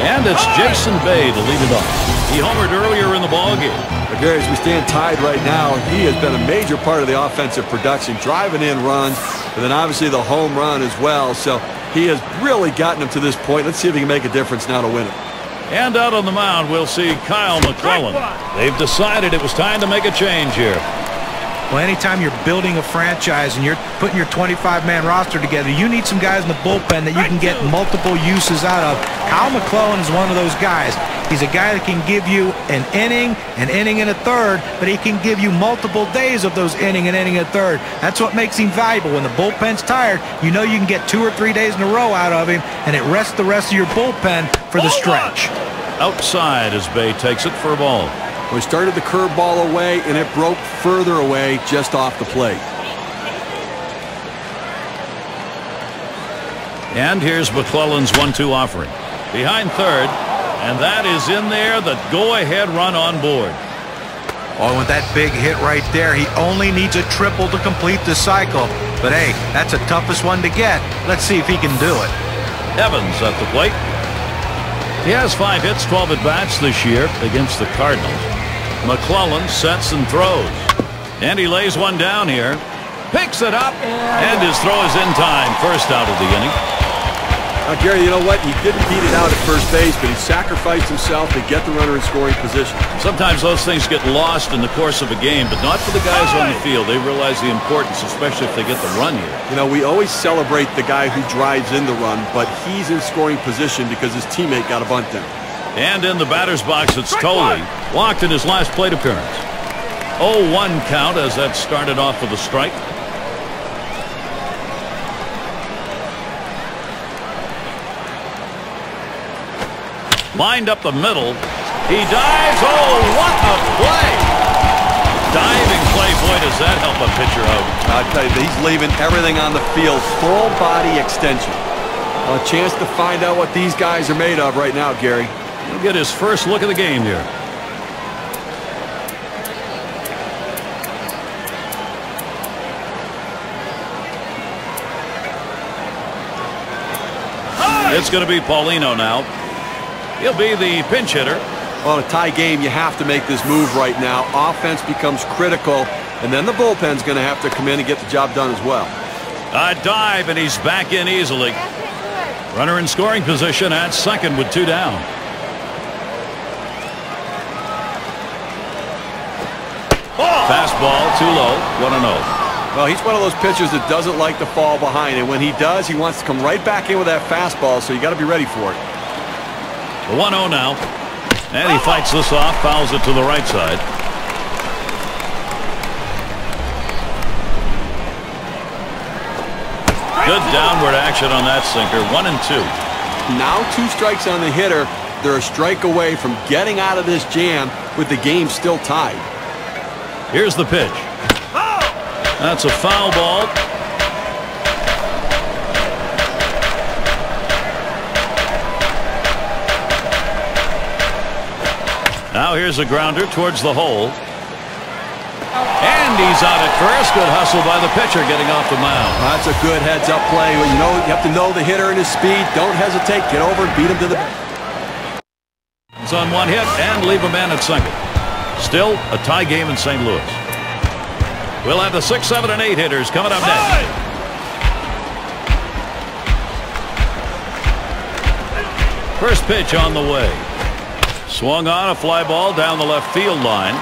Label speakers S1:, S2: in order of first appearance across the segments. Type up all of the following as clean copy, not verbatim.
S1: And it's Jason Bay to lead it off. He homered earlier in the ballgame.
S2: Gary, as we stand tied right now, he has been a major part of the offensive production, driving in runs, and then obviously the home run as well. So he has really gotten him to this point. Let's see if he can make a difference now to win it.
S1: And out on the mound, we'll see Kyle McClellan. They've decided it was time to make a change here.
S3: Well, anytime you're building a franchise and you're putting your 25-man roster together, you need some guys in the bullpen that you can get multiple uses out of. Kyle McClellan is one of those guys. He's a guy that can give you an inning and a third, but he can give you multiple days of those inning and a third. That's what makes him valuable. When the bullpen's tired, you know you can get 2 or 3 days in a row out of him, and it rests the rest of your bullpen for the stretch.
S1: Outside as Bay takes it for a ball.
S2: We started the curveball away, and it broke further away just off the plate.
S1: And here's McClellan's 1-2 offering. Behind third, and that is in there, the go-ahead run on board.
S3: Oh, with that big hit right there, he only needs a triple to complete the cycle. But hey, that's the toughest one to get. Let's see if he can do it.
S1: Evans at the plate. He has 5 hits, 12 at-bats this year against the Cardinals. McClellan sets and throws. And he lays one down here. Picks it up, and his throw is in time. First out of the inning.
S2: Now, Gary, you know what? He didn't beat it out at first base, but he sacrificed himself to get the runner in scoring position.
S1: Sometimes those things get lost in the course of a game, but not for the guys on the field. They realize the importance, especially if they get the run here.
S2: You know, we always celebrate the guy who drives in the run, but he's in scoring position because his teammate got a bunt down.
S1: And in the batter's box, it's Tolley. Walked in his last plate appearance. 0-1 count as that started off with a strike. Lined up the middle. He dives. Oh, what a play. Diving play. Boy, does that help a pitcher out.
S2: I'll tell you, he's leaving everything on the field. Full body extension. A chance to find out what these guys are made of right now, Gary.
S1: He'll get his first look at the game here. It's going to be Paulino now. He'll be the pinch hitter.
S2: Well, in a tie game, you have to make this move right now. Offense becomes critical, and then the bullpen's going to have to come in and get the job done as well.
S1: A dive, and he's back in easily. Runner in scoring position at second with 2 down. Fastball too low, 1-0.
S2: Well, he's one of those pitchers that doesn't like to fall behind, and when he does, he wants to come right back in with that fastball, so you got to be ready for it.
S1: The 1-0 now, and he fights this off, fouls it to the right side. Good downward action on that sinker, 1-2.
S2: Now 2 strikes on the hitter. They're a strike away from getting out of this jam with the game still tied.
S1: Here's the pitch. That's a foul ball. Now here's a grounder towards the hole. And he's out at first. Good hustle by the pitcher getting off the mound.
S2: That's a good heads-up play. You have to know the hitter and his speed. Don't hesitate. Get over and beat him to the...
S1: He's on 1 hit and leave a man at second. Still a tie game in St. Louis. We'll have the 6, 7, and 8 hitters coming up next. First pitch on the way. Swung on, a fly ball down the left field line.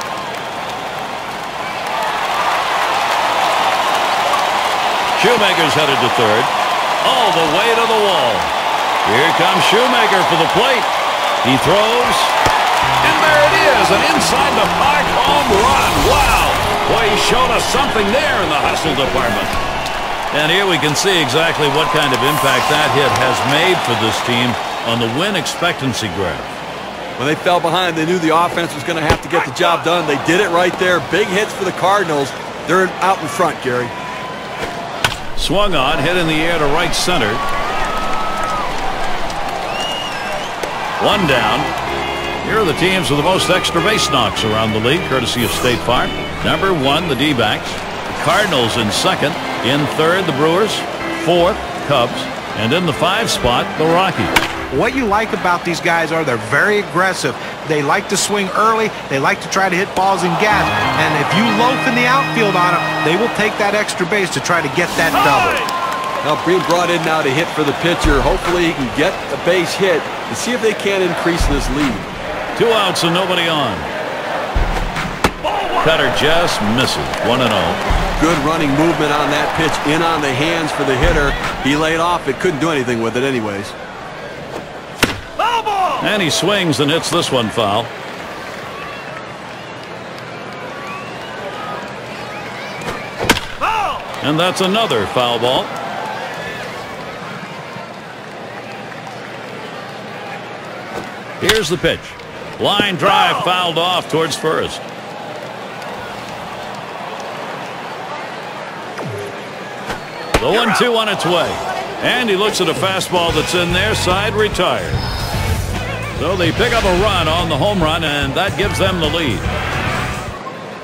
S1: Shoemaker's headed to third. All the way to the wall. Here comes Shoemaker for the plate. He throws. And there it is, an inside the park home run. Wow. Boy, he showed us something there in the hustle department. And here we can see exactly what kind of impact that hit has made for this team on the win expectancy graph.
S2: When they fell behind, they knew the offense was going to have to get the job done. They did it right there. Big hits for the Cardinals. They're out in front, Gary.
S1: Swung on, hit in the air to right center. 1 down. Here are the teams with the most extra base knocks around the league, courtesy of State Farm. Number 1, the D-backs. The Cardinals in second. In third, the Brewers. 4th, Cubs. And in the 5 spot, the Rockies.
S3: What you like about these guys are they're very aggressive. They like to swing early. They like to try to hit balls in gas. And if you loaf in the outfield on them, they will take that extra base to try to get that double.
S2: Now being brought in now to hit for the pitcher. Hopefully he can get a base hit and see if they can increase this lead.
S1: 2 outs and nobody on. Cutter just misses. 1-0.
S2: Good running movement on that pitch, in on the hands for the hitter. He laid off it, couldn't do anything with it anyways.
S1: And he swings and hits this one foul. And that's another foul ball. Here's the pitch. Line drive fouled off towards first. The 1-2 on its way. And he looks at a fastball that's in there. Side retired. So they pick up a run on the home run, and that gives them the lead.